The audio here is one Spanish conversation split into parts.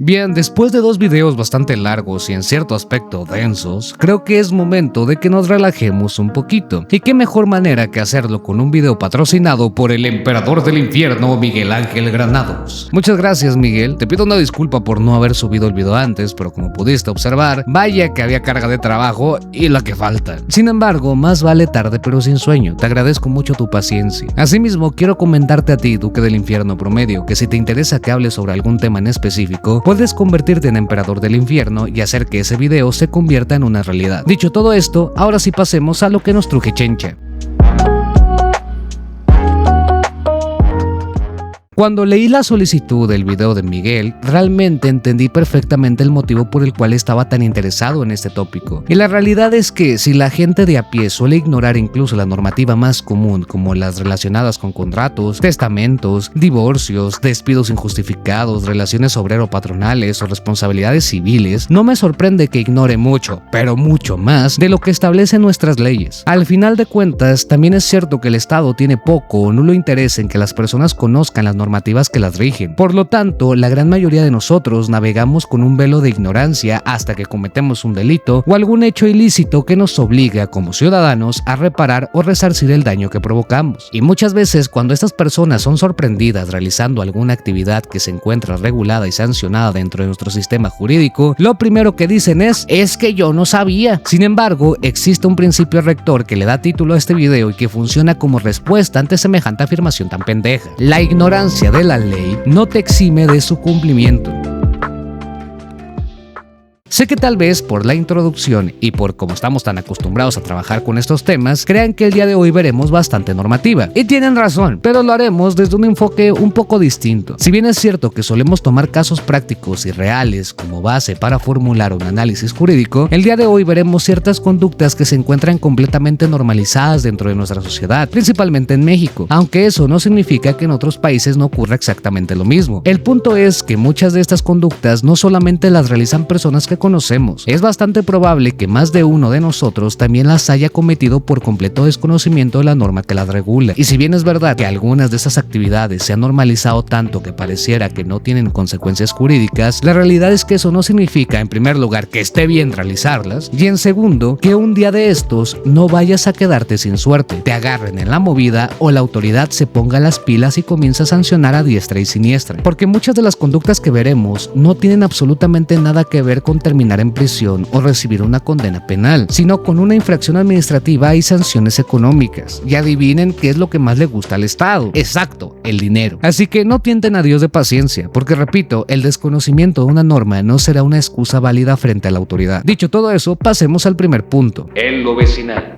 Bien, después de dos videos bastante largos y en cierto aspecto densos, creo que es momento de que nos relajemos un poquito. Y qué mejor manera que hacerlo con un video patrocinado por el emperador del infierno, Miguel Ángel Granados. Muchas gracias, Miguel. Te pido una disculpa por no haber subido el video antes, pero como pudiste observar, vaya que había carga de trabajo y la que falta. Sin embargo, más vale tarde pero sin sueño. Te agradezco mucho tu paciencia. Asimismo, quiero comentarte a ti, Duque del Infierno Promedio, que si te interesa que hable sobre algún tema en específico, puedes convertirte en emperador del infierno y hacer que ese video se convierta en una realidad. Dicho todo esto, ahora sí pasemos a lo que nos truje chencha. Cuando leí la solicitud del video de Miguel, realmente entendí perfectamente el motivo por el cual estaba tan interesado en este tópico. Y la realidad es que si la gente de a pie suele ignorar incluso la normativa más común, como las relacionadas con contratos, testamentos, divorcios, despidos injustificados, relaciones obrero-patronales o responsabilidades civiles, no me sorprende que ignore mucho, pero mucho más, de lo que establecen nuestras leyes. Al final de cuentas, también es cierto que el Estado tiene poco o nulo interés en que las personas conozcan las normativas que las rigen. Por lo tanto, la gran mayoría de nosotros navegamos con un velo de ignorancia hasta que cometemos un delito o algún hecho ilícito que nos obliga como ciudadanos a reparar o resarcir el daño que provocamos. Y muchas veces cuando estas personas son sorprendidas realizando alguna actividad que se encuentra regulada y sancionada dentro de nuestro sistema jurídico, lo primero que dicen es que yo no sabía. Sin embargo, existe un principio rector que le da título a este video y que funciona como respuesta ante semejante afirmación tan pendeja. La ignorancia de la ley no te exime de su cumplimiento. Sé que tal vez por la introducción y por cómo estamos tan acostumbrados a trabajar con estos temas, crean que el día de hoy veremos bastante normativa. Y tienen razón, pero lo haremos desde un enfoque un poco distinto. Si bien es cierto que solemos tomar casos prácticos y reales como base para formular un análisis jurídico, el día de hoy veremos ciertas conductas que se encuentran completamente normalizadas dentro de nuestra sociedad, principalmente en México, aunque eso no significa que en otros países no ocurra exactamente lo mismo. El punto es que muchas de estas conductas no solamente las realizan personas que conocemos, es bastante probable que más de uno de nosotros también las haya cometido por completo desconocimiento de la norma que las regula. Y si bien es verdad que algunas de esas actividades se han normalizado tanto que pareciera que no tienen consecuencias jurídicas, la realidad es que eso no significa, en primer lugar, que esté bien realizarlas, y en segundo, que un día de estos no vayas a quedarte sin suerte, te agarren en la movida o la autoridad se ponga las pilas y comienza a sancionar a diestra y siniestra. Porque muchas de las conductas que veremos no tienen absolutamente nada que ver con terminar en prisión o recibir una condena penal, sino con una infracción administrativa y sanciones económicas. Y adivinen qué es lo que más le gusta al Estado. Exacto, el dinero. Así que no tienten a Dios de paciencia, porque repito, el desconocimiento de una norma no será una excusa válida frente a la autoridad. Dicho todo eso, pasemos al primer punto. En lo vecinal.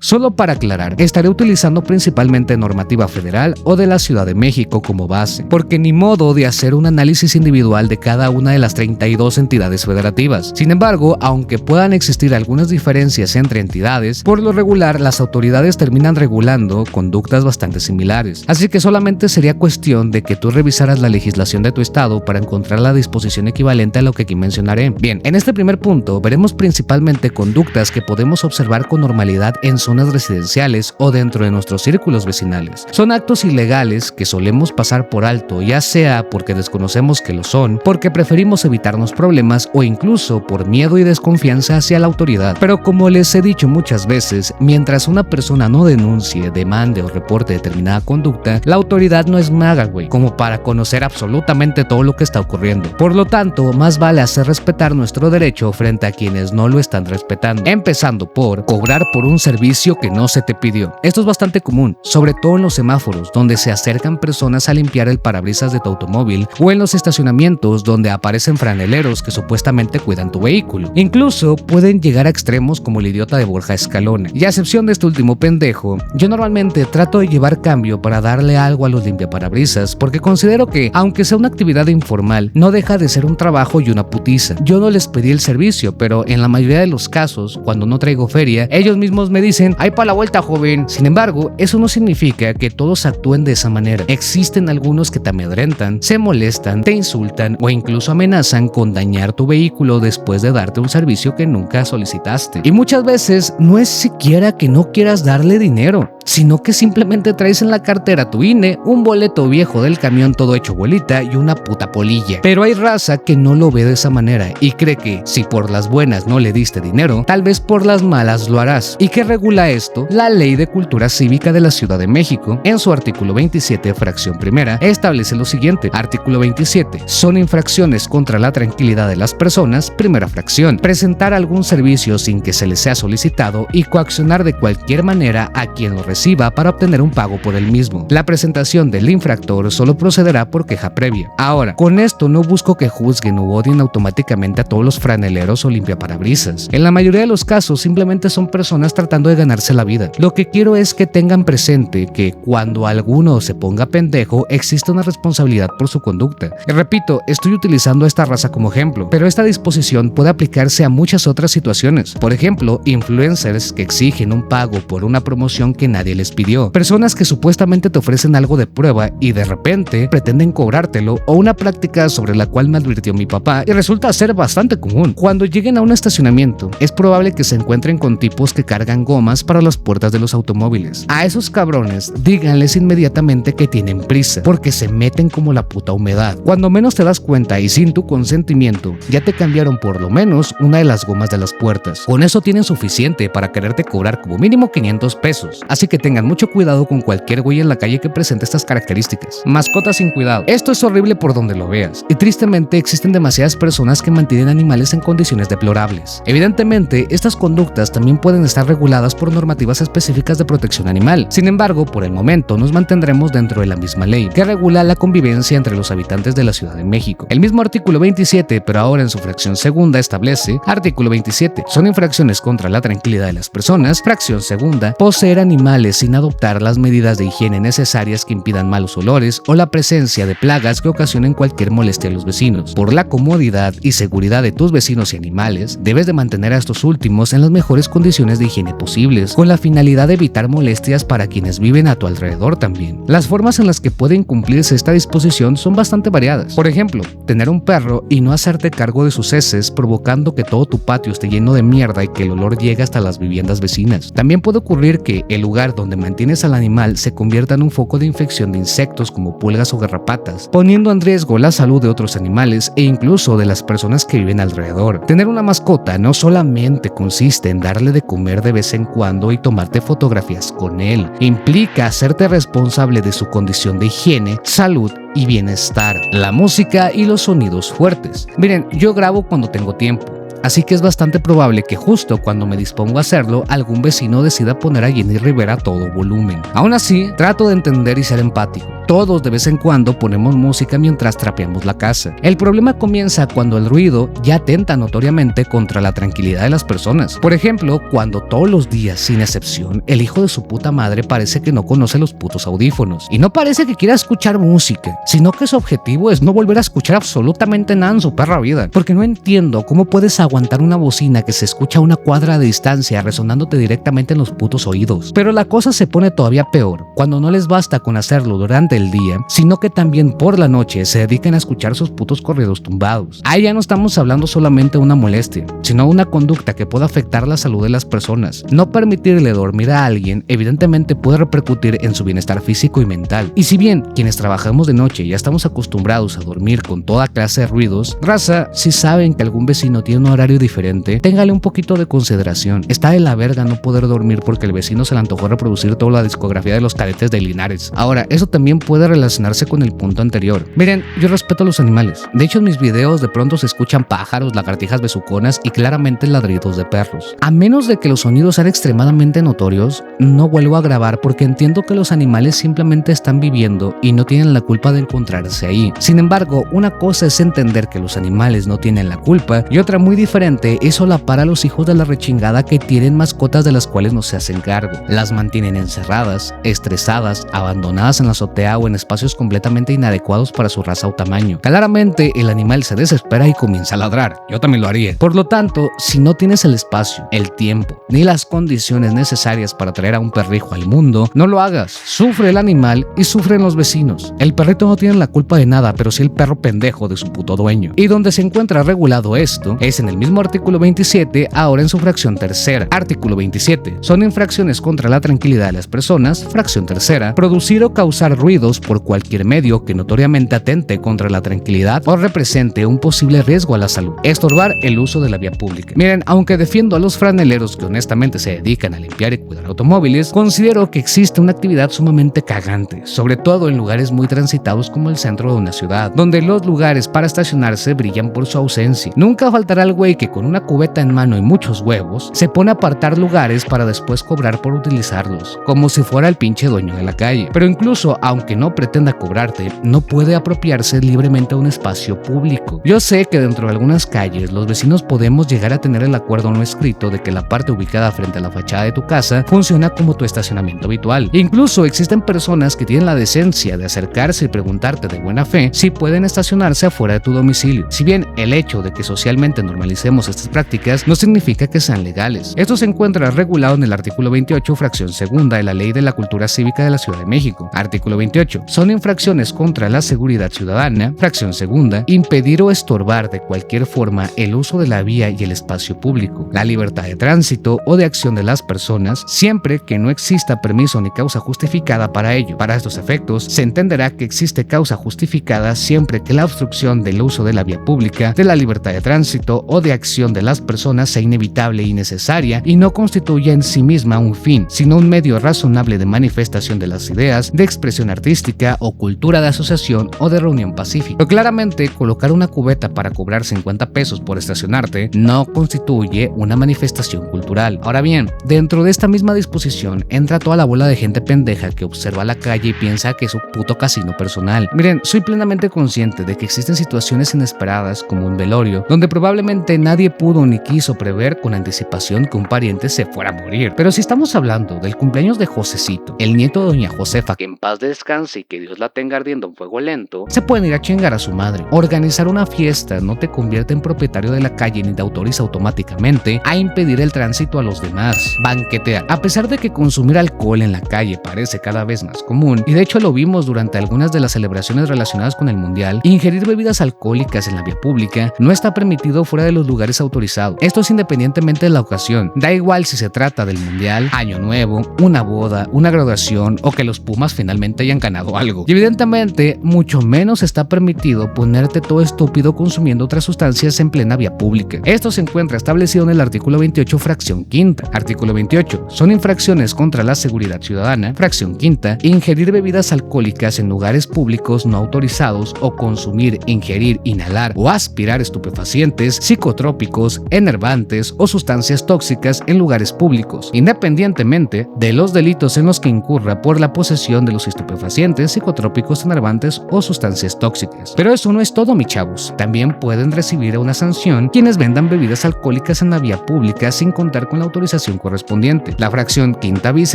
Solo para aclarar, estaré utilizando principalmente normativa federal o de la Ciudad de México como base, porque ni modo de hacer un análisis individual de cada una de las 32 entidades federativas. Sin embargo, aunque puedan existir algunas diferencias entre entidades, por lo regular las autoridades terminan regulando conductas bastante similares. Así que solamente sería cuestión de que tú revisaras la legislación de tu estado para encontrar la disposición equivalente a lo que aquí mencionaré. Bien, en este primer punto veremos principalmente conductas que podemos observar con normalidad en zonas residenciales o dentro de nuestros círculos vecinales. Son actos ilegales que solemos pasar por alto, ya sea porque desconocemos que lo son, porque preferimos evitarnos problemas o incluso por miedo y desconfianza hacia la autoridad. Pero como les he dicho muchas veces, mientras una persona no denuncie, demande o reporte determinada conducta, la autoridad no es maga, como para conocer absolutamente todo lo que está ocurriendo. Por lo tanto, más vale hacer respetar nuestro derecho frente a quienes no lo están respetando, empezando por cobrar por un servicio que no se te pidió. Esto es bastante común, sobre todo en los semáforos, donde se acercan personas a limpiar el parabrisas de tu automóvil, o en los estacionamientos donde aparecen franeleros que supuestamente cuidan tu vehículo. Incluso pueden llegar a extremos como el idiota de Borja Escalona. Y a excepción de este último pendejo, yo normalmente trato de llevar cambio para darle algo a los limpiaparabrisas, porque considero que, aunque sea una actividad informal, no deja de ser un trabajo y una putiza. Yo no les pedí el servicio, pero en la mayoría de los casos, cuando no traigo feria, ellos mismos me dicen: dicen, ahí para la vuelta, joven. Sin embargo, eso no significa que todos actúen de esa manera. Existen algunos que te amedrentan, se molestan, te insultan o incluso amenazan con dañar tu vehículo después de darte un servicio que nunca solicitaste. Y muchas veces no es siquiera que no quieras darle dinero, sino que simplemente traes en la cartera tu INE, un boleto viejo del camión todo hecho bolita y una puta polilla. Pero hay raza que no lo ve de esa manera y cree que si por las buenas no le diste dinero, tal vez por las malas lo harás. ¿Y qué regula esto? La Ley de Cultura Cívica de la Ciudad de México, en su artículo 27, fracción primera, establece lo siguiente. Artículo 27. Son infracciones contra la tranquilidad de las personas, primera fracción, presentar algún servicio sin que se les sea solicitado y coaccionar de cualquier manera a quien lo reciba para obtener un pago por el mismo. La presentación del infractor solo procederá por queja previa. Ahora, con esto no busco que juzguen o odien automáticamente a todos los franeleros o limpiaparabrisas. En la mayoría de los casos simplemente son personas tratando de ganarse la vida. Lo que quiero es que tengan presente que cuando alguno se ponga pendejo, existe una responsabilidad por su conducta. Y repito, estoy utilizando a esta raza como ejemplo, pero esta disposición puede aplicarse a muchas otras situaciones. Por ejemplo, influencers que exigen un pago por una promoción que nadie les pidió, personas que supuestamente te ofrecen algo de prueba y de repente pretenden cobrártelo, o una práctica sobre la cual me advirtió mi papá y resulta ser bastante común. Cuando lleguen a un estacionamiento, es probable que se encuentren con tipos que cargan gomas para las puertas de los automóviles. A esos cabrones, díganles inmediatamente que tienen prisa, porque se meten como la puta humedad. Cuando menos te das cuenta y sin tu consentimiento, ya te cambiaron por lo menos una de las gomas de las puertas. Con eso tienen suficiente para quererte cobrar como mínimo 500 pesos. Así que tengan mucho cuidado con cualquier güey en la calle que presente estas características. Mascotas sin cuidado. Esto es horrible por donde lo veas. Y tristemente existen demasiadas personas que mantienen animales en condiciones deplorables. Evidentemente, estas conductas también pueden estar reguladas por normativas específicas de protección animal. Sin embargo, por el momento nos mantendremos dentro de la misma ley, que regula la convivencia entre los habitantes de la Ciudad de México. El mismo artículo 27, pero ahora en su fracción segunda, establece: artículo 27. Son infracciones contra la tranquilidad de las personas. Fracción segunda. Poseer animales sin adoptar las medidas de higiene necesarias que impidan malos olores o la presencia de plagas que ocasionen cualquier molestia a los vecinos. Por la comodidad y seguridad de tus vecinos y animales, debes de mantener a estos últimos en las mejores condiciones de higiene posibles, con la finalidad de evitar molestias para quienes viven a tu alrededor también. Las formas en las que puede incumplirse esta disposición son bastante variadas. Por ejemplo, tener un perro y no hacerte cargo de sus heces, provocando que todo tu patio esté lleno de mierda y que el olor llegue hasta las viviendas vecinas. También puede ocurrir que el lugar donde mantienes al animal se convierta en un foco de infección de insectos como pulgas o garrapatas, poniendo en riesgo la salud de otros animales e incluso de las personas que viven alrededor. Tener una mascota no solamente consiste en darle de comer de vez en cuando y tomarte fotografías con él. Implica hacerte responsable de su condición de higiene, salud y bienestar. La música y los sonidos fuertes. Miren, yo grabo cuando tengo tiempo, así que es bastante probable que justo cuando me dispongo a hacerlo, algún vecino decida poner a Jenny Rivera a todo volumen. Aún así, trato de entender y ser empático. Todos de vez en cuando ponemos música mientras trapeamos la casa. El problema comienza cuando el ruido ya atenta notoriamente contra la tranquilidad de las personas. Por ejemplo, cuando todos los días, sin excepción, el hijo de su puta madre parece que no conoce los putos audífonos. Y no parece que quiera escuchar música, sino que su objetivo es no volver a escuchar absolutamente nada en su perra vida. Porque no entiendo cómo puedes aguantar una bocina que se escucha a una cuadra de distancia resonándote directamente en los putos oídos. Pero la cosa se pone todavía peor cuando no les basta con hacerlo durante el día, sino que también por la noche se dedican a escuchar sus putos corridos tumbados. Ahí ya no estamos hablando solamente de una molestia, sino de una conducta que puede afectar la salud de las personas. No permitirle dormir a alguien evidentemente puede repercutir en su bienestar físico y mental. Y si bien quienes trabajamos de noche ya estamos acostumbrados a dormir con toda clase de ruidos, raza, si saben que algún vecino tiene un horario diferente, téngale un poquito de consideración. Está de la verga no poder dormir porque el vecino se le antojó reproducir toda la discografía de los Cadetes de Linares. Ahora, eso también puede relacionarse con el punto anterior. Miren, yo respeto a los animales. De hecho, en mis videos de pronto se escuchan pájaros, lagartijas besuconas y claramente ladridos de perros. A menos de que los sonidos sean extremadamente notorios, no vuelvo a grabar porque entiendo que los animales simplemente están viviendo y no tienen la culpa de encontrarse ahí. Sin embargo, una cosa es entender que los animales no tienen la culpa y otra muy diferente es solapar a los hijos de la rechingada que tienen mascotas de las cuales no se hacen cargo. Las mantienen encerradas, estresadas, abandonadas en la azotea fea o en espacios completamente inadecuados para su raza o tamaño. Claramente el animal se desespera y comienza a ladrar. Yo también lo haría. Por lo tanto, si no tienes el espacio, el tiempo, ni las condiciones necesarias para traer a un perrijo al mundo, no lo hagas. Sufre el animal y sufren los vecinos. El perrito no tiene la culpa de nada, pero sí el perro pendejo de su puto dueño. Y donde se encuentra regulado esto es en el mismo artículo 27, ahora en su fracción tercera. Artículo 27. Son infracciones contra la tranquilidad de las personas. Fracción tercera. Producir o causar ruidos por cualquier medio que notoriamente atente contra la tranquilidad o represente un posible riesgo a la salud. Estorbar el uso de la vía pública. Miren, aunque defiendo a los franeleros que honestamente se dedican a limpiar y cuidar automóviles, considero que existe una actividad sumamente cagante, sobre todo en lugares muy transitados como el centro de una ciudad, donde los lugares para estacionarse brillan por su ausencia. Nunca faltará el güey que con una cubeta en mano y muchos huevos se pone a apartar lugares para después cobrar por utilizarlos, como si fuera el pinche dueño de la calle. Pero incluso aunque no pretenda cobrarte, no puede apropiarse libremente a un espacio público. Yo sé que dentro de algunas calles los vecinos podemos llegar a tener el acuerdo no escrito de que la parte ubicada frente a la fachada de tu casa funciona como tu estacionamiento habitual. Incluso existen personas que tienen la decencia de acercarse y preguntarte de buena fe si pueden estacionarse afuera de tu domicilio. Si bien el hecho de que socialmente normalicemos estas prácticas no significa que sean legales. Esto se encuentra regulado en el artículo 28, fracción segunda de la Ley de la Cultura Cívica de la Ciudad de México. Artículo 28. Son infracciones contra la seguridad ciudadana. Fracción segunda. Impedir o estorbar de cualquier forma el uso de la vía y el espacio público, la libertad de tránsito o de acción de las personas, siempre que no exista permiso ni causa justificada para ello. Para estos efectos, se entenderá que existe causa justificada siempre que la obstrucción del uso de la vía pública, de la libertad de tránsito o de acción de las personas sea inevitable y necesaria y no constituya en sí misma un fin, sino un medio razonable de manifestación de las ideas, de expresión artística o cultura de asociación o de reunión pacífica. Pero claramente, colocar una cubeta para cobrar 50 pesos por estacionarte no constituye una manifestación cultural. Ahora bien, dentro de esta misma disposición entra toda la bola de gente pendeja que observa la calle y piensa que es un puto casino personal. Miren, soy plenamente consciente de que existen situaciones inesperadas como un velorio, donde probablemente nadie pudo ni quiso prever con anticipación que un pariente se fuera a morir. Pero si estamos hablando del cumpleaños de Josecito, el nieto de doña Josefa, que en paz descanse y que Dios la tenga ardiendo en fuego lento, se pueden ir a chingar a su madre. Organizar una fiesta no te convierte en propietario de la calle ni te autoriza automáticamente a impedir el tránsito a los demás. Banquetear. A pesar de que consumir alcohol en la calle parece cada vez más común, y de hecho lo vimos durante algunas de las celebraciones relacionadas con el mundial, ingerir bebidas alcohólicas en la vía pública no está permitido fuera de los lugares autorizados. Esto es independientemente de la ocasión. Da igual si se trata del mundial, año nuevo, una boda, una graduación o que los Pumas finalmente hayan ganado algo. Y evidentemente, mucho menos está permitido ponerte todo estúpido consumiendo otras sustancias en plena vía pública. Esto se encuentra establecido en el artículo 28, fracción quinta. Artículo 28. Son infracciones contra la seguridad ciudadana. Fracción quinta. Ingerir bebidas alcohólicas en lugares públicos no autorizados o consumir, ingerir, inhalar o aspirar estupefacientes, psicotrópicos, enervantes o sustancias tóxicas en lugares públicos, independientemente de los delitos en los que incurra por la posesión de los estupefacientes, psicotrópicos, enervantes o sustancias tóxicas. Pero eso no es todo, mi chavos. También pueden recibir una sanción quienes vendan bebidas alcohólicas en la vía pública sin contar con la autorización correspondiente. La fracción quinta bis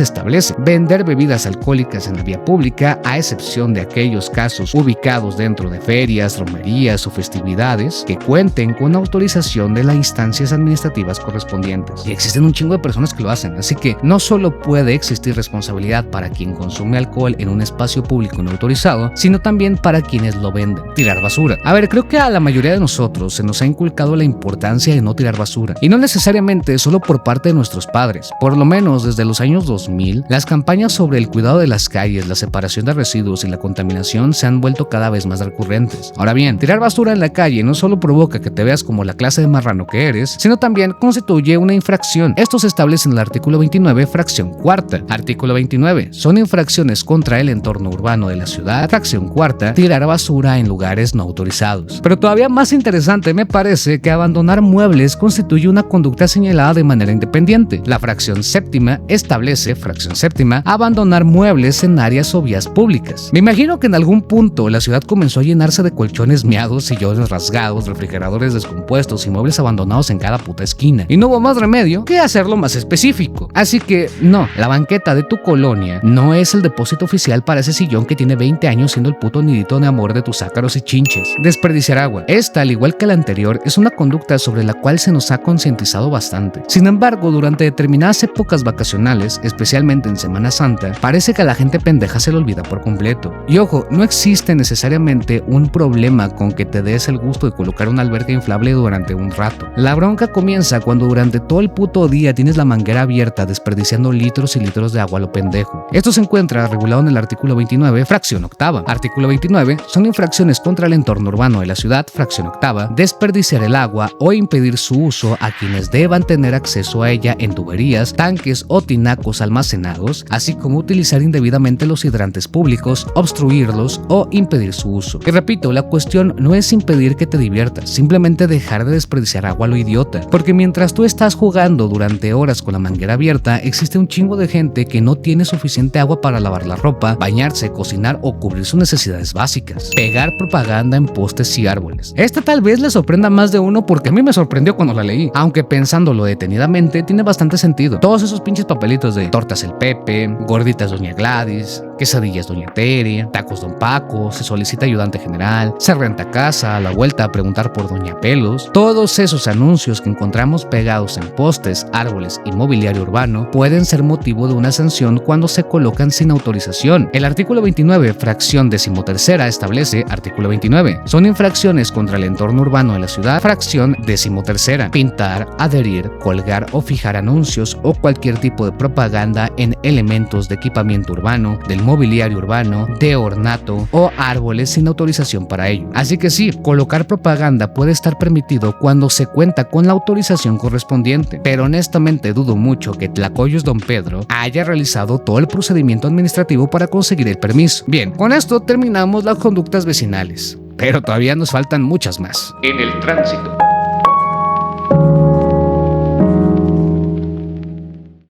establece vender bebidas alcohólicas en la vía pública a excepción de aquellos casos ubicados dentro de ferias, romerías o festividades que cuenten con autorización de las instancias administrativas correspondientes. Y existen un chingo de personas que lo hacen, así que no solo puede existir responsabilidad para quien consume alcohol en un espacio público no autorizado, sino también para quienes lo venden. Tirar basura. A ver, creo que a la mayoría de nosotros se nos ha inculcado la importancia de no tirar basura, y no necesariamente solo por parte de nuestros padres. Por lo menos desde los años 2000, las campañas sobre el cuidado de las calles, la separación de residuos y la contaminación se han vuelto cada vez más recurrentes. Ahora bien, tirar basura en la calle no solo provoca que te veas como la clase de marrano que eres, sino también constituye una infracción. Esto se establece en el artículo 29, fracción cuarta. Artículo 29. Son infracciones contra el entorno urbano de la ciudad. Fracción cuarta. Tirar basura en lugares no autorizados. Pero todavía más interesante me parece que abandonar muebles constituye una conducta señalada de manera independiente. La fracción séptima establece, fracción séptima, abandonar muebles en áreas o vías públicas. Me imagino que en algún punto la ciudad comenzó a llenarse de colchones miados, sillones rasgados, refrigeradores descompuestos y muebles abandonados en cada puta esquina. Y no hubo más remedio que hacerlo más específico. Así que no, la banqueta de tu colonia no es el depósito oficial para ese ese sillón que tiene 20 años siendo el puto nidito de amor de tus ácaros y chinches. Desperdiciar agua. Esta, al igual que la anterior, es una conducta sobre la cual se nos ha concientizado bastante. Sin embargo, durante determinadas épocas vacacionales, especialmente en Semana Santa, parece que a la gente pendeja se le olvida por completo. Y ojo, no existe necesariamente un problema con que te des el gusto de colocar una alberca inflable durante un rato. La bronca comienza cuando durante todo el puto día tienes la manguera abierta desperdiciando litros y litros de agua a lo pendejo. Esto se encuentra regulado en el artículo 29, fracción octava. Artículo 29 son infracciones contra el entorno urbano de la ciudad, fracción octava, desperdiciar el agua o impedir su uso a quienes deban tener acceso a ella en tuberías, tanques o tinacos almacenados, así como utilizar indebidamente los hidrantes públicos, obstruirlos o impedir su uso. Y repito, la cuestión no es impedir que te diviertas, simplemente dejar de desperdiciar agua a lo idiota, porque mientras tú estás jugando durante horas con la manguera abierta, existe un chingo de gente que no tiene suficiente agua para lavar la ropa, bañarse, cocinar o cubrir sus necesidades básicas. Pegar propaganda en postes y árboles. Esta tal vez le sorprenda a más de uno porque a mí me sorprendió cuando la leí, aunque pensándolo detenidamente tiene bastante sentido. Todos esos pinches papelitos de tortas el Pepe, gorditas Doña Gladys, quesadillas Doña Tere, tacos Don Paco, se solicita ayudante general, se renta casa, a la vuelta a preguntar por Doña Pelos. Todos esos anuncios que encontramos pegados en postes, árboles y mobiliario urbano pueden ser motivo de una sanción cuando se colocan sin autorización. El artículo 29, fracción 13ª establece, artículo 29, son infracciones contra el entorno urbano de la ciudad, fracción 13ª, pintar, adherir, colgar o fijar anuncios o cualquier tipo de propaganda en elementos de equipamiento urbano, del mobiliario urbano, de ornato o árboles sin autorización para ello. Así que sí, colocar propaganda puede estar permitido cuando se cuenta con la autorización correspondiente, pero honestamente dudo mucho que Tlacoyos Don Pedro haya realizado todo el procedimiento administrativo para conseguir el permiso. Bien, con esto terminamos las conductas vecinales, pero todavía nos faltan muchas más. En el tránsito.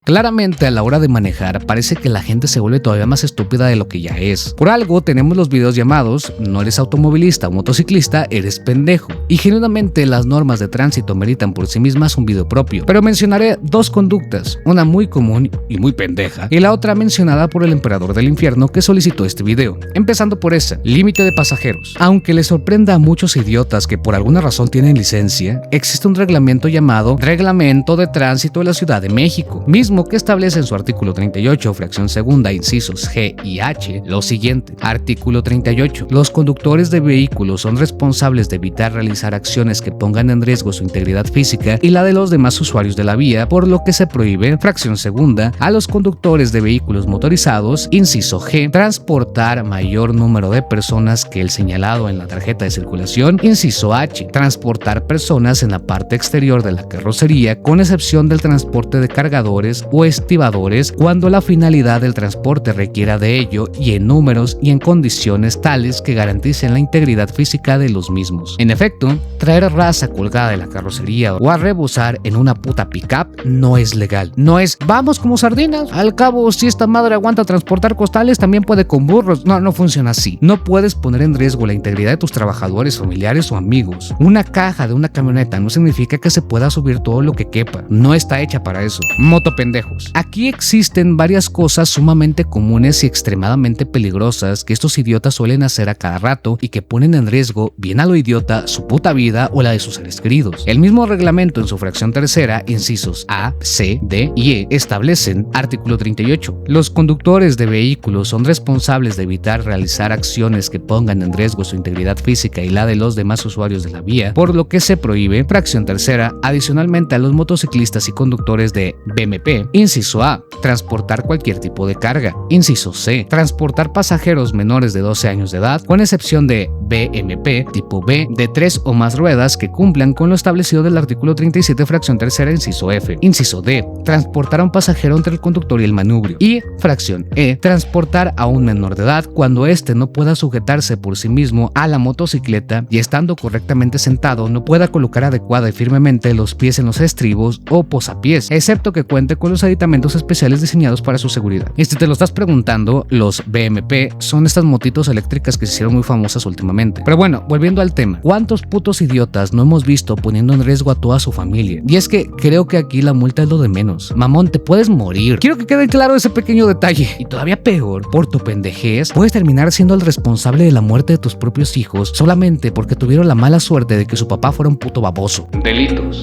Claramente, a la hora de manejar, parece que la gente se vuelve todavía más estúpida de lo que ya es. Por algo tenemos los videos llamados "No eres automovilista o motociclista, eres pendejo". Y genuinamente las normas de tránsito meritan por sí mismas un video propio. Pero mencionaré dos conductas, una muy común y muy pendeja, y la otra mencionada por el emperador del infierno que solicitó este video. Empezando por esa, límite de pasajeros. Aunque les sorprenda a muchos idiotas que por alguna razón tienen licencia, existe un reglamento llamado Reglamento de Tránsito de la Ciudad de México, mismo que establece en su artículo 38, fracción segunda, incisos G y H, lo siguiente. Artículo 38. Los conductores de vehículos son responsables de evitar realizar acciones que pongan en riesgo su integridad física y la de los demás usuarios de la vía, por lo que se prohíbe, fracción segunda, a los conductores de vehículos motorizados, inciso G, transportar mayor número de personas que el señalado en la tarjeta de circulación, inciso H, transportar personas en la parte exterior de la carrocería, con excepción del transporte de cargadores o estibadores cuando la finalidad del transporte requiera de ello y en números y en condiciones tales que garanticen la integridad física de los mismos. En efecto, traer raza colgada de la carrocería o a rebosar en una puta pickup no es legal. No es "vamos como sardinas, al cabo si esta madre aguanta transportar costales también puede con burros". No funciona así. No puedes poner en riesgo la integridad de tus trabajadores, familiares o amigos. Una caja de una camioneta no significa que se pueda subir todo lo que quepa. No está hecha para eso. Moto pendejos. Aquí existen varias cosas sumamente comunes y extremadamente peligrosas que estos idiotas suelen hacer a cada rato y que ponen en riesgo, bien a lo idiota, su puta vida o la de sus seres queridos. El mismo reglamento en su fracción tercera, incisos A, C, D y E, establecen, artículo 38, los conductores de vehículos son responsables de evitar realizar acciones que pongan en riesgo su integridad física y la de los demás usuarios de la vía, por lo que se prohíbe, fracción tercera, adicionalmente a los motociclistas y conductores de BMP, inciso A, transportar cualquier tipo de carga. Inciso C, transportar pasajeros menores de 12 años de edad, con excepción de BMP tipo B de 3 o más ruedas que cumplan con lo establecido del artículo 37, fracción tercera, inciso F. Inciso D, transportar a un pasajero entre el conductor y el manubrio. Y fracción E, transportar a un menor de edad cuando éste no pueda sujetarse por sí mismo a la motocicleta y estando correctamente sentado no pueda colocar adecuada y firmemente los pies en los estribos o posapiés, excepto que cuente con los aditamentos especiales diseñados para su seguridad. Y si te lo estás preguntando, los BMP son estas motitos eléctricas que se hicieron muy famosas últimamente. obviamente. Pero bueno, volviendo al tema, ¿cuántos putos idiotas no hemos visto poniendo en riesgo a toda su familia? Y es que creo que aquí la multa es lo de menos. Mamón, te puedes morir. Quiero que quede claro ese pequeño detalle. Y todavía peor, por tu pendejez, puedes terminar siendo el responsable de la muerte de tus propios hijos solamente porque tuvieron la mala suerte de que su papá fuera un puto baboso. Delitos.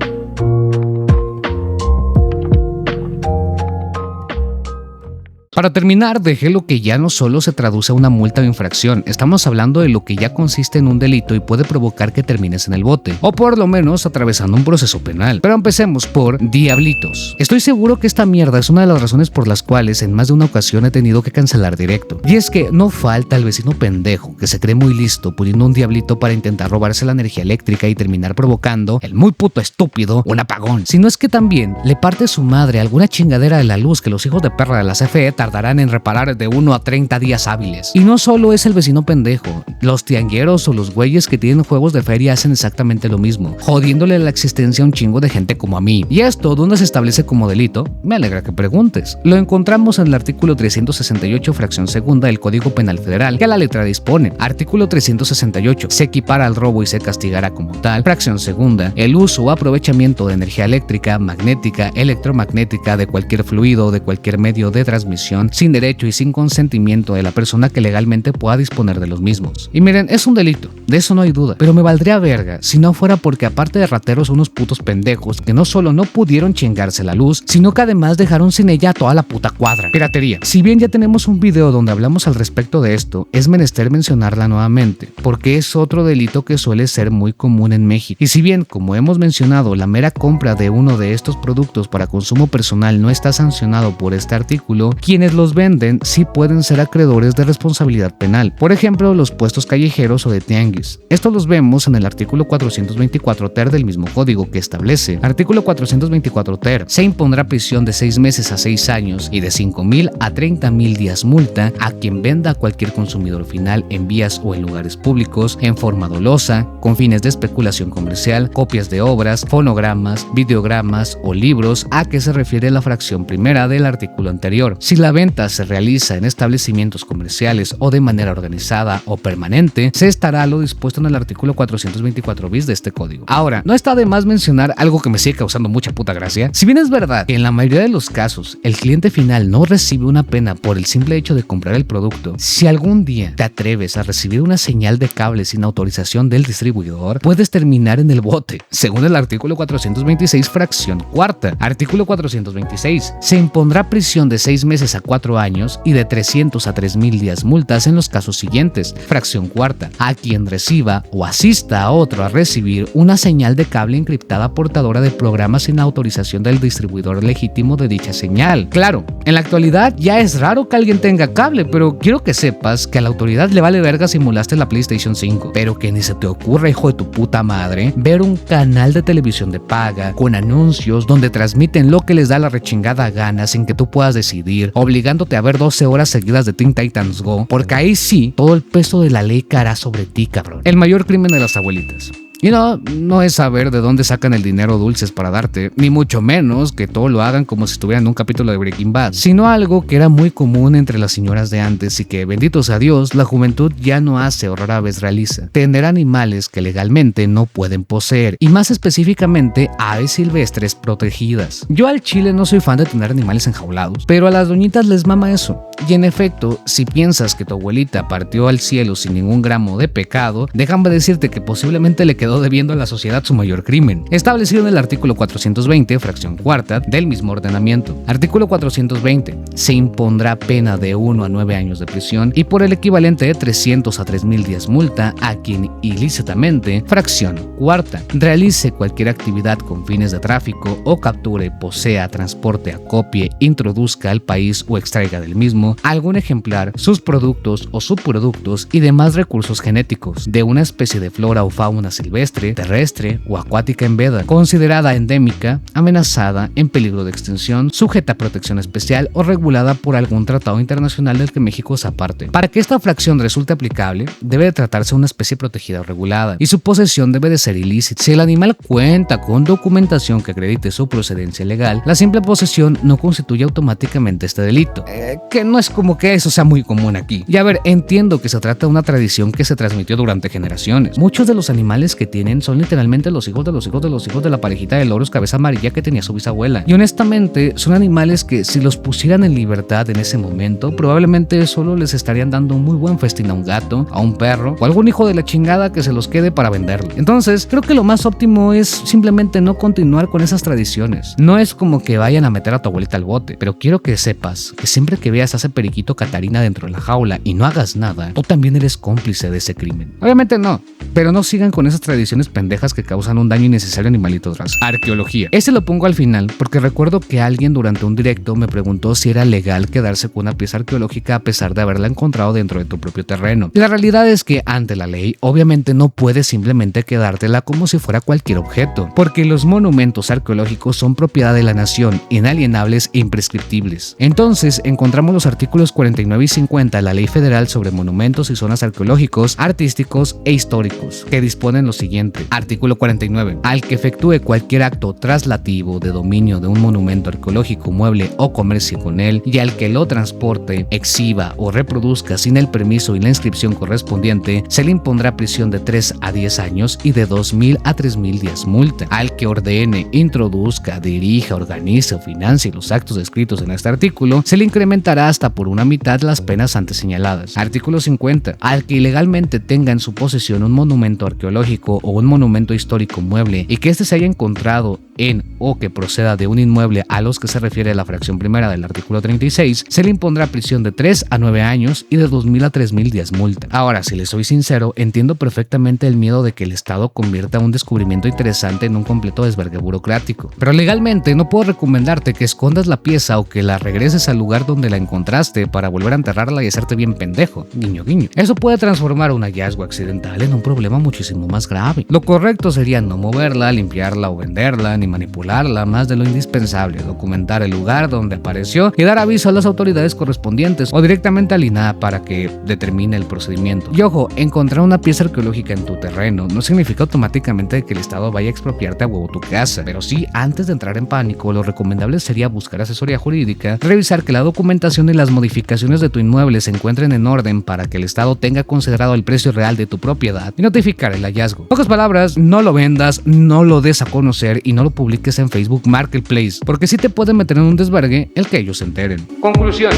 Para terminar, dejé lo que ya no solo se traduce a una multa o infracción, estamos hablando de lo que ya consiste en un delito y puede provocar que termines en el bote, o por lo menos atravesando un proceso penal. Pero empecemos por diablitos. Estoy seguro que esta mierda es una de las razones por las cuales en más de una ocasión he tenido que cancelar directo. Y es que no falta el vecino pendejo que se cree muy listo poniendo un diablito para intentar robarse la energía eléctrica y terminar provocando, el muy puto estúpido, un apagón. Si no es que también le parte su madre alguna chingadera de la luz que los hijos de perra de la CFE tardarán en reparar de 1 a 30 días hábiles. Y no solo es el vecino pendejo, los tiangueros o los güeyes que tienen juegos de feria hacen exactamente lo mismo, jodiéndole la existencia a un chingo de gente como a mí. ¿Y esto dónde se establece como delito? Me alegra que preguntes. Lo encontramos en el artículo 368, fracción segunda del Código Penal Federal, que a la letra dispone. Artículo 368. Se equipara al robo y se castigará como tal. Fracción segunda. El uso o aprovechamiento de energía eléctrica, magnética, electromagnética de cualquier fluido o de cualquier medio de transmisión sin derecho y sin consentimiento de la persona que legalmente pueda disponer de los mismos. Y miren, es un delito, de eso no hay duda, pero me valdría verga si no fuera porque aparte de rateros son unos putos pendejos que no solo no pudieron chingarse la luz, sino que además dejaron sin ella a toda la puta cuadra. Piratería. Si bien ya tenemos un video donde hablamos al respecto de esto, es menester mencionarla nuevamente, porque es otro delito que suele ser muy común en México. Y si bien, como hemos mencionado, la mera compra de uno de estos productos para consumo personal no está sancionado por este artículo, quienes los venden sí pueden ser acreedores de responsabilidad penal. Por ejemplo, los puestos callejeros o de tianguis. Esto los vemos en el artículo 424 ter del mismo código que establece. Artículo 424 ter. Se impondrá prisión de 6 meses a 6 años y de 5,000 a 30,000 días multa a quien venda a cualquier consumidor final en vías o en lugares públicos en forma dolosa, con fines de especulación comercial, copias de obras, fonogramas, videogramas o libros a que se refiere la fracción primera del artículo anterior. Si la venta se realiza en establecimientos comerciales o de manera organizada o permanente, se estará lo dispuesto en el artículo 424 bis de este código. Ahora, no está de más mencionar algo que me sigue causando mucha puta gracia. Si bien es verdad que en la mayoría de los casos el cliente final no recibe una pena por el simple hecho de comprar el producto, si algún día te atreves a recibir una señal de cable sin autorización del distribuidor, puedes terminar en el bote, según el artículo 426 fracción cuarta. Artículo 426. Se impondrá prisión de 6 meses a 4 años y de 300 a 3,000 días multas en los casos siguientes. Fracción cuarta. A quien reciba o asista a otro a recibir una señal de cable encriptada portadora de programas sin autorización del distribuidor legítimo de dicha señal. Claro, en la actualidad ya es raro que alguien tenga cable, pero quiero que sepas que a la autoridad le vale verga si emulaste la PlayStation 5, pero que ni se te ocurra, hijo de tu puta madre, ver un canal de televisión de paga con anuncios donde transmiten lo que les da la rechingada gana sin que tú puedas decidir, obligándote a ver 12 horas seguidas de Teen Titans Go, porque ahí sí, todo el peso de la ley caerá sobre ti, cabrón. El mayor crimen de las abuelitas. Y no es saber de dónde sacan el dinero dulces para darte, ni mucho menos que todo lo hagan como si estuvieran en un capítulo de Breaking Bad, sino algo que era muy común entre las señoras de antes y que, bendito sea Dios, la juventud ya no hace o rara vez realiza: tener animales que legalmente no pueden poseer, y más específicamente aves silvestres protegidas. Yo al chile no soy fan de tener animales enjaulados, pero a las doñitas les mama eso. Y en efecto, si piensas que tu abuelita partió al cielo sin ningún gramo de pecado, déjame decirte que posiblemente le quedó debiendo a la sociedad su mayor crimen, establecido en el artículo 420, fracción cuarta, del mismo ordenamiento. Artículo 420. Se impondrá pena de 1 a 9 años de prisión y por el equivalente de 300 a 3,000 días multa a quien ilícitamente, fracción cuarta, realice cualquier actividad con fines de tráfico o capture, posea, transporte, acopie, introduzca al país o extraiga del mismo algún ejemplar, sus productos o subproductos y demás recursos genéticos de una especie de flora o fauna silvestre silvestre, terrestre o acuática en veda, considerada endémica, amenazada, en peligro de extinción, sujeta a protección especial o regulada por algún tratado internacional del que México es parte. Para que esta fracción resulte aplicable, debe de tratarse de una especie protegida o regulada, y su posesión debe de ser ilícita. Si el animal cuenta con documentación que acredite su procedencia legal, la simple posesión no constituye automáticamente este delito, que no es como que eso sea muy común aquí. Y a ver, entiendo que se trata de una tradición que se transmitió durante generaciones. Muchos de los animales que tienen son literalmente los hijos de los hijos de los hijos de la parejita de loros cabeza amarilla que tenía su bisabuela. Y honestamente, son animales que si los pusieran en libertad en ese momento, probablemente solo les estarían dando un muy buen festín a un gato, a un perro o algún hijo de la chingada que se los quede para venderlo. Entonces, creo que lo más óptimo es simplemente no continuar con esas tradiciones. No es como que vayan a meter a tu abuelita al bote, pero quiero que sepas que siempre que veas a ese periquito Catarina dentro de la jaula y no hagas nada, tú también eres cómplice de ese crimen. Obviamente no, pero no sigan con esas tradiciones pendejas que causan un daño innecesario a animalitos de raza. Arqueología. Este lo pongo al final porque recuerdo que alguien durante un directo me preguntó si era legal quedarse con una pieza arqueológica a pesar de haberla encontrado dentro de tu propio terreno. La realidad es que ante la ley, obviamente no puedes simplemente quedártela como si fuera cualquier objeto, porque los monumentos arqueológicos son propiedad de la nación, inalienables e imprescriptibles. Entonces, encontramos los artículos 49 y 50 de la Ley Federal sobre Monumentos y Zonas Arqueológicos, Artísticos e Históricos, que disponen lo siguiente. Artículo 49. Al que efectúe cualquier acto traslativo de dominio de un monumento arqueológico, mueble o comercie con él, y al que lo transporte, exhiba o reproduzca sin el permiso y la inscripción correspondiente, se le impondrá prisión de 3 a 10 años y de 2,000 a 3,000 días multa. Al que ordene, introduzca, dirija, organice o financie los actos descritos en este artículo, se le incrementará hasta por una mitad las penas antes señaladas. Artículo 50. Al que ilegalmente tenga en su posesión un monumento arqueológico o un monumento histórico mueble y que éste se haya encontrado en o que proceda de un inmueble a los que se refiere la fracción primera del artículo 36, se le impondrá prisión de 3 a 9 años y de 2,000 a 3,000 días multa. Ahora, si les soy sincero, entiendo perfectamente el miedo de que el Estado convierta un descubrimiento interesante en un completo desvergue burocrático, pero legalmente no puedo recomendarte que escondas la pieza o que la regreses al lugar donde la encontraste para volver a enterrarla y hacerte bien pendejo. Guiño, guiño. Eso puede transformar un hallazgo accidental en un problema muchísimo más grave. Lo correcto sería no moverla, limpiarla o venderla, ni manipularla más de lo indispensable, documentar el lugar donde apareció y dar aviso a las autoridades correspondientes o directamente al INAH para que determine el procedimiento. Y ojo, encontrar una pieza arqueológica en tu terreno no significa automáticamente que el Estado vaya a expropiarte a huevo tu casa, pero sí, antes de entrar en pánico, lo recomendable sería buscar asesoría jurídica, revisar que la documentación y las modificaciones de tu inmueble se encuentren en orden para que el Estado tenga considerado el precio real de tu propiedad y notificar el hallazgo. En pocas palabras, no lo vendas, no lo des a conocer y no lo publiques en Facebook Marketplace, porque sí te pueden meter en un desvergue el que ellos se enteren. Conclusión.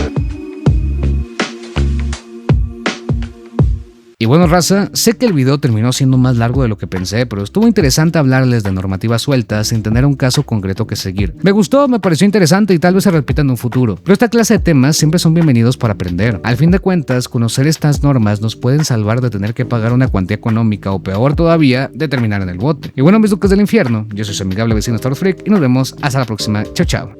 Y bueno, raza, sé que el video terminó siendo más largo de lo que pensé, pero estuvo interesante hablarles de normativas sueltas sin tener un caso concreto que seguir. Me gustó, me pareció interesante y tal vez se repita en un futuro, pero esta clase de temas siempre son bienvenidos para aprender. Al fin de cuentas, conocer estas normas nos pueden salvar de tener que pagar una cuantía económica o peor todavía, de terminar en el bote. Y bueno, mis duques del infierno, yo soy su amigable vecino Star Freak y nos vemos hasta la próxima. Chao, chao.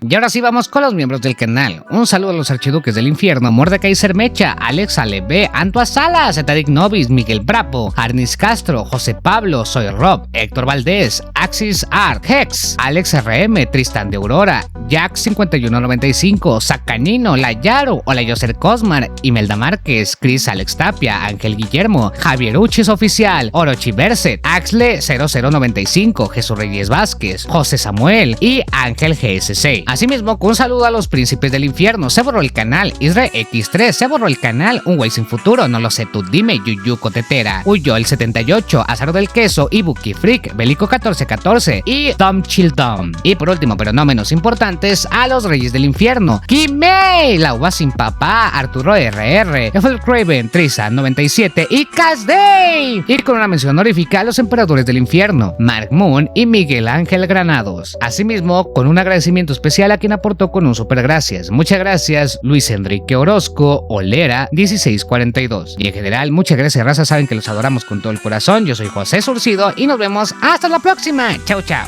Y ahora sí vamos con los miembros del canal. Un saludo a los archiduques del infierno, Mordecai Cermecha, Alex Alebe, Antoa Salas, Zetadic Novis, Miguel Brapo, Arnis Castro, José Pablo, Soy Rob, Héctor Valdés, Axis Art, Hex, Alex RM, Tristan de Aurora, Jack 5195, Sacanino, Layaro, Olayoser Cosmar, Imelda Márquez, Chris Alex Tapia, Ángel Guillermo, Javier Uchis Oficial, Orochi Berset, Axle 0095, Jesús Reyes Vázquez, José Samuel y Ángel GSC. Asimismo, con un saludo a los príncipes del infierno, se borró el canal, Israel X3, se borró el canal, Un Güey Sin Futuro, No Lo Sé Tú Dime, Yuyu Cotetera, Huyó el 78, Azar del Queso, Ibuki Freak, Bélico 1414 y Tom Childom. Y por último, pero no menos importantes, a los reyes del infierno, Kimei, La Uva Sin Papá, Arturo RR, Ethel Craven, Trisa 97 y Casday. Y con una mención honorífica a los emperadores del infierno, Mark Moon y Miguel Ángel Granados. Asimismo, con un agradecimiento especial a quien aportó con un super gracias. Muchas gracias, Luis Enrique Orozco, Olera 1642. Y en general, muchas gracias, raza. Saben que los adoramos con todo el corazón. Yo soy José Surcido y nos vemos hasta la próxima. Chao, chao.